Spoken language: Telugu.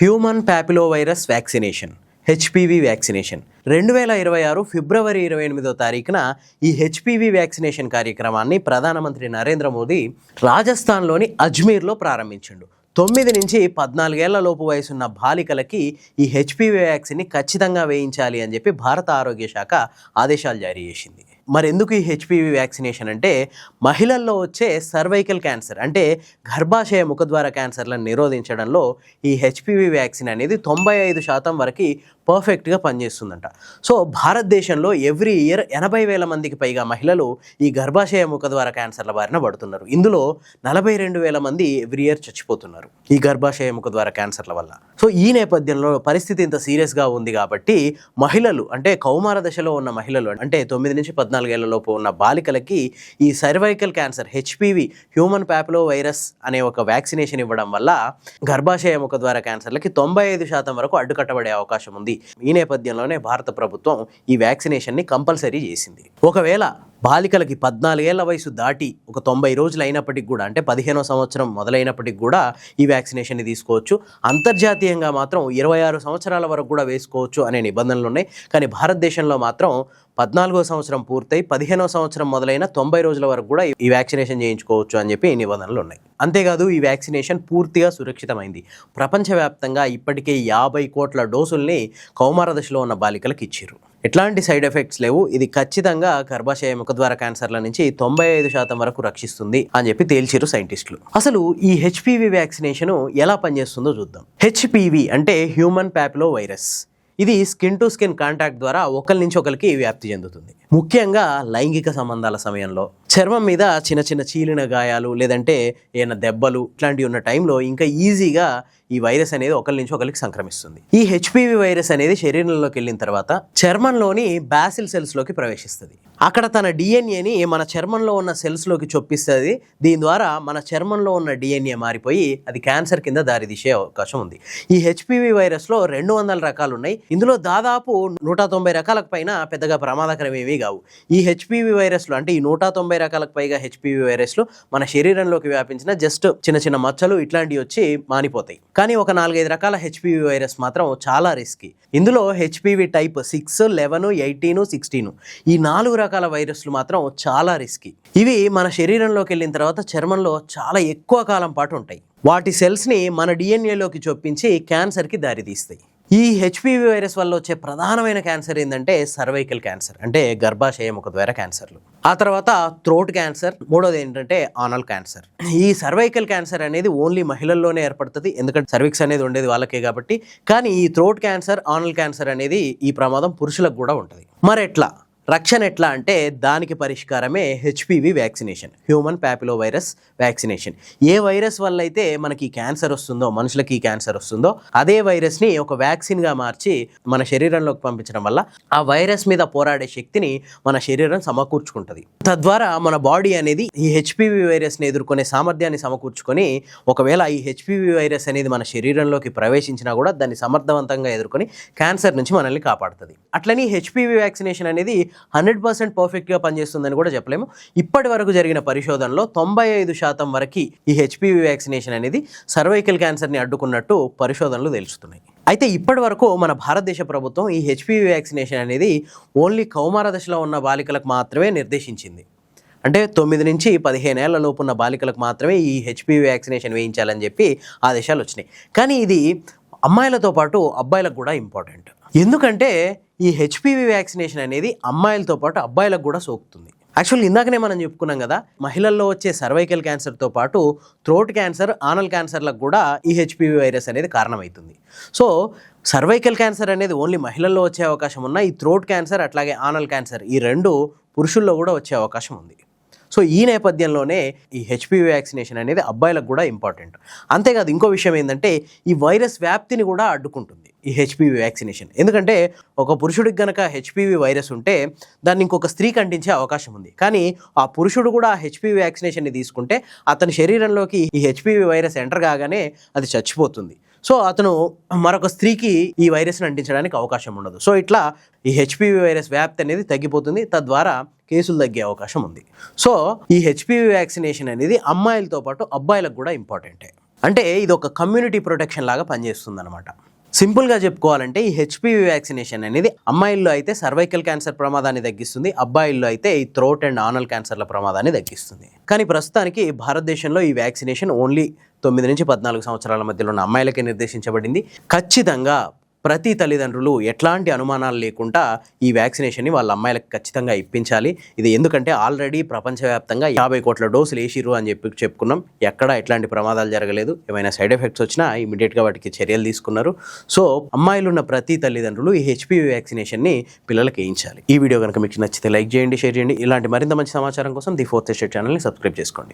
హ్యూమన్ ప్యాపిలోవైరస్ వ్యాక్సినేషన్ హెచ్పివి వ్యాక్సినేషన్ 2026 ఫిబ్రవరి 28వ తారీఖున ఈ హెచ్పివి వ్యాక్సినేషన్ కార్యక్రమాన్ని ప్రధానమంత్రి నరేంద్ర మోదీ రాజస్థాన్లోని అజ్మీర్లో ప్రారంభించిండు. 9 నుంచి 14 ఏళ్ల లోపు వయసున్న బాలికలకి ఈ హెచ్పివి వ్యాక్సిన్ని ఖచ్చితంగా వేయించాలి అని చెప్పి భారత ఆరోగ్య శాఖ ఆదేశాలు జారీ చేసింది. మరి ఎందుకు ఈ హెచ్పివి వ్యాక్సినేషన్ అంటే మహిళల్లో వచ్చే సర్వైకల్ క్యాన్సర్ అంటే గర్భాశయ ముఖద్వార క్యాన్సర్లను నిరోధించడంలో ఈ హెచ్పివి వ్యాక్సిన్ అనేది 95% వరకు పర్ఫెక్ట్గా పనిచేస్తుందంట. సో భారతదేశంలో ఎవ్రీ ఇయర్ 80,000 మందికి పైగా మహిళలు ఈ గర్భాశయ ముఖద్వార క్యాన్సర్ల బారిన పడుతున్నారు. ఇందులో 42,000 మంది ఎవ్రీ ఇయర్ చచ్చిపోతున్నారు ఈ గర్భాశయ ముఖద్వార క్యాన్సర్ల వల్ల. సో ఈ నేపథ్యంలో పరిస్థితి ఇంత సీరియస్గా ఉంది కాబట్టి మహిళలు అంటే కౌమార దశలో ఉన్న మహిళలు అంటే 9 నుంచి 14 ఏళ్ల లోపు ఉన్న బాలికలకి ఈ సర్వైకల్ క్యాన్సర్ హెచ్పివి హ్యూమన్ ప్యాపిలోవైరస్ అనే ఒక వ్యాక్సినేషన్ ఇవ్వడం వల్ల గర్భాశయ ముఖద్వార క్యాన్సర్లకి 95% వరకు అడ్డుకట్టబడే అవకాశం ఉంది. ఈ నేపథ్యంలోనే భారత ప్రభుత్వం ఈ వ్యాక్సినేషన్ని కంపల్సరీ చేసింది. ఒకవేళ బాలికలకి 14 ఏళ్ల వయసు దాటి ఒక 90 రోజులు అయినప్పటికి కూడా అంటే 15వ సంవత్సరం మొదలైనప్పటికి కూడా ఈ వ్యాక్సినేషన్ని తీసుకోవచ్చు. అంతర్జాతీయంగా మాత్రం 26 సంవత్సరాల వరకు కూడా వేసుకోవచ్చు అనే నిబంధనలు ఉన్నాయి. కానీ భారతదేశంలో మాత్రం 14వ సంవత్సరం పూర్తయి 15వ సంవత్సరం మొదలైన 90 రోజుల వరకు కూడా ఈ వ్యాక్సినేషన్ చేయించుకోవచ్చు అని చెప్పి ఈ నిబంధనలు ఉన్నాయి. అంతేకాదు ఈ వ్యాక్సినేషన్ పూర్తిగా సురక్షితమైంది. ప్రపంచవ్యాప్తంగా ఇప్పటికే 50 కోట్ల డోసుల్ని కౌమార దశలో ఉన్న బాలికలకు ఇచ్చారు. ఎట్లాంటి సైడ్ ఎఫెక్ట్స్ లేవు. ఇది ఖచ్చితంగా గర్భాశయ ముఖద్వార క్యాన్సర్ల నుంచి 95% వరకు రక్షిస్తుంది అని చెప్పి తేల్చారు సైంటిస్టులు. అసలు ఈ హెచ్పివి వ్యాక్సినేషన్ ఎలా పనిచేస్తుందో చూద్దాం. హెచ్పివి అంటే హ్యూమన్ ప్యాపిలోవైరస్. ఇది స్కిన్ టు స్కిన్ కాంటాక్ట్ ద్వారా ఒకరి నుంచి ఒకరికి వ్యాప్తి చెందుతుంది. ముఖ్యంగా లైంగిక సంబంధాల సమయంలో చర్మం మీద చిన్న చిన్న చీలిన గాయాలు లేదంటే ఏమైనా దెబ్బలు ఇట్లాంటివి ఉన్న టైంలో ఇంకా ఈజీగా ఈ వైరస్ అనేది ఒకరి నుంచి ఒకరికి సంక్రమిస్తుంది. ఈ హెచ్పివి వైరస్ అనేది శరీరంలోకి వెళ్ళిన తర్వాత చర్మంలోని బాసిల్ సెల్స్లోకి ప్రవేశిస్తుంది. అక్కడ తన డిఎన్ఏని మన చర్మంలో ఉన్న సెల్స్లోకి చొప్పిస్తుంది. దీని ద్వారా మన చర్మంలో ఉన్న డిఎన్ఏ మారిపోయి అది క్యాన్సర్ కింద దారితీసే అవకాశం ఉంది. ఈ హెచ్పివి వైరస్లో 200 రకాలు ఉన్నాయి. ఇందులో దాదాపు 190 రకాలకు పైన పెద్దగా ప్రమాదకరం ఏమీ కావు. ఈ హెచ్పివి వైరస్లు అంటే ఈ 190 రకాలకు పైగా హెచ్పివి వైరస్లు మన శరీరంలోకి వ్యాపించిన జస్ట్ చిన్న చిన్న మచ్చలు ఇట్లాంటివి వచ్చి మానిపోతాయి. కానీ ఒక 4-5 రకాల హెచ్పివి వైరస్ మాత్రం చాలా రిస్కీ. ఇందులో హెచ్పివి టైప్ 6, 11, 18, 16 ఈ 4 రకాల వైరస్లు మాత్రం చాలా రిస్కీ. ఇవి మన శరీరంలోకి వెళ్ళిన తర్వాత చర్మంలో చాలా ఎక్కువ కాలం పాటు ఉంటాయి. వాటి సెల్స్ని మన డిఎన్ఏలోకి చొప్పించి క్యాన్సర్కి దారితీస్తాయి. ఈ హెచ్పివి వైరస్ వల్ల వచ్చే ప్రధానమైన క్యాన్సర్ ఏంటంటే సర్వైకల్ క్యాన్సర్ అంటే గర్భాశయ ముఖద్వార క్యాన్సర్లు. ఆ తర్వాత థ్రోట్ క్యాన్సర్, మూడోది ఏంటంటే ఆనల్ క్యాన్సర్. ఈ సర్వైకల్ క్యాన్సర్ అనేది ఓన్లీ మహిళల్లోనే ఏర్పడుతుంది, ఎందుకంటే సర్విక్స్ అనేది ఉండేది వాళ్ళకే కాబట్టి. కానీ ఈ థ్రోట్ క్యాన్సర్, ఆనల్ క్యాన్సర్ అనేది ఈ ప్రమాదం పురుషులకు కూడా ఉంటుంది. మరి ఎట్లా రక్షణ ఎట్లా అంటే దానికి పరిష్కారమే హెచ్పివి వ్యాక్సినేషన్, హ్యూమన్ ప్యాపిలోవైరస్ వ్యాక్సినేషన్. ఏ వైరస్ వల్ల అయితే మనకి క్యాన్సర్ వస్తుందో, మనుషులకి క్యాన్సర్ వస్తుందో అదే వైరస్ని ఒక వ్యాక్సిన్గా మార్చి మన శరీరంలోకి పంపించడం వల్ల ఆ వైరస్ మీద పోరాడే శక్తిని మన శరీరం సమకూర్చుకుంటుంది. తద్వారా మన బాడీ అనేది ఈ హెచ్పివి వైరస్ని ఎదుర్కొనే సామర్థ్యాన్ని సమకూర్చుకొని ఒకవేళ ఈ హెచ్పివి వైరస్ అనేది మన శరీరంలోకి ప్రవేశించినా కూడా దాన్ని సమర్థవంతంగా ఎదుర్కొని క్యాన్సర్ నుంచి మనల్ని కాపాడుతుంది. అట్లని హెచ్పివి వ్యాక్సినేషన్ అనేది 100% పర్ఫెక్ట్గా పనిచేస్తుందని కూడా చెప్పలేము. ఇప్పటి వరకు జరిగిన పరిశోధనలో 95% వరకు ఈ హెచ్పివి వ్యాక్సినేషన్ అనేది సర్వైకల్ క్యాన్సర్ని అడ్డుకున్నట్టు పరిశోధనలు తెలుస్తున్నాయి. అయితే ఇప్పటి వరకు మన భారతదేశ ప్రభుత్వం ఈ హెచ్పివి వ్యాక్సినేషన్ అనేది ఓన్లీ కౌమార దశలో ఉన్న బాలికలకు మాత్రమే నిర్దేశించింది. అంటే 9 నుంచి 15 ఏళ్ల లోపు ఉన్న బాలికలకు మాత్రమే ఈ హెచ్పివి వ్యాక్సినేషన్ వేయించాలని చెప్పి ఆదేశాలు వచ్చినాయి. కానీ ఇది అమ్మాయిలతో పాటు అబ్బాయిలకు కూడా ఇంపార్టెంట్. ఎందుకంటే ఈ హెచ్పివి వ్యాక్సినేషన్ అనేది అమ్మాయిలతో పాటు అబ్బాయిలకు కూడా సోకుతుంది. యాక్చువల్లీ ఇందాకనే మనం చెప్పుకున్నాం కదా, మహిళల్లో వచ్చే సర్వైకల్ క్యాన్సర్తో పాటు థ్రోట్ క్యాన్సర్, ఆనల్ క్యాన్సర్లకు కూడా ఈ హెచ్పివి వైరస్ అనేది కారణమవుతుంది. సో సర్వైకల్ క్యాన్సర్ అనేది ఓన్లీ మహిళల్లో వచ్చే అవకాశం ఉన్న ఈ థ్రోట్ క్యాన్సర్ అట్లాగే ఆనల్ క్యాన్సర్ ఈ 2 పురుషుల్లో కూడా వచ్చే అవకాశం ఉంది. సో ఈ నేపథ్యంలోనే ఈ హెచ్పివి వ్యాక్సినేషన్ అనేది అబ్బాయిలకు కూడా ఇంపార్టెంట్. అంతేకాదు ఇంకో విషయం ఏంటంటే ఈ వైరస్ వ్యాప్తిని కూడా అడ్డుకుంటుంది ఈ హెచ్పివి వ్యాక్సినేషన్. ఎందుకంటే ఒక పురుషుడికి గనక హెచ్పివి వైరస్ ఉంటే దాన్ని ఇంకొక స్త్రీకి అంటించే అవకాశం ఉంది. కానీ ఆ పురుషుడు కూడా ఆ హెచ్పివి వ్యాక్సినేషన్ని తీసుకుంటే అతని శరీరంలోకి ఈ హెచ్పివి వైరస్ ఎంటర్ కాగానే అది చచ్చిపోతుంది. సో అతను మరొక స్త్రీకి ఈ వైరస్ని అంటించడానికి అవకాశం ఉండదు. సో ఇట్లా ఈ హెచ్పివి వైరస్ వ్యాప్తి అనేది తగ్గిపోతుంది, తద్వారా కేసులు తగ్గే అవకాశం ఉంది. సో ఈ హెచ్పివి వ్యాక్సినేషన్ అనేది అమ్మాయిలతో పాటు అబ్బాయిలకు కూడా ఇంపార్టెంటే. అంటే ఇది ఒక కమ్యూనిటీ ప్రొటెక్షన్ లాగా పనిచేస్తుంది అనమాట. సింపుల్గా చెప్పుకోవాలంటే ఈ హెచ్పివి వ్యాక్సినేషన్ అనేది అమ్మాయిల్లో అయితే సర్వైకల్ క్యాన్సర్ ప్రమాదాన్ని తగ్గిస్తుంది, అబ్బాయిల్లో అయితే ఈ థ్రోట్ అండ్ ఆనల్ క్యాన్సర్ల ప్రమాదాన్ని తగ్గిస్తుంది. కానీ ప్రస్తుతానికి భారతదేశంలో ఈ వ్యాక్సినేషన్ ఓన్లీ 9 నుంచి 14 సంవత్సరాల మధ్యలో ఉన్న అమ్మాయిలకే నిర్దేశించబడింది. ఖచ్చితంగా ప్రతి తల్లిదండ్రులు ఎట్లాంటి అనుమానాలు లేకుండా ఈ వ్యాక్సినేషన్ని వాళ్ళ అమ్మాయిలకు ఖచ్చితంగా ఇప్పించాలి. ఇది ఎందుకంటే ఆల్రెడీ ప్రపంచవ్యాప్తంగా 50 కోట్ల డోసులు వేసిర్రు అని చెప్పుకున్నాం. ఎక్కడ ఎట్లాంటి ప్రమాదాలు జరగలేదు. ఏమైనా సైడ్ ఎఫెక్ట్స్ వచ్చినా ఇమీడియట్గా వాటికి చర్యలు తీసుకున్నారు. సో అమ్మాయిలు ఉన్న ప్రతి తల్లిదండ్రులు ఈ హెచ్పివి వ్యాక్సినేషన్ని పిల్లలకి వేయించాలి. ఈ వీడియో కనుక మీకు నచ్చితే లైక్ చేయండి, షేర్ చేయండి. ఇలాంటి మరింత మంచి సమాచారం కోసం ది ఫోర్త్ ఎస్టేట్ ఛానల్ని సబ్స్క్రైబ్ చేసుకోండి.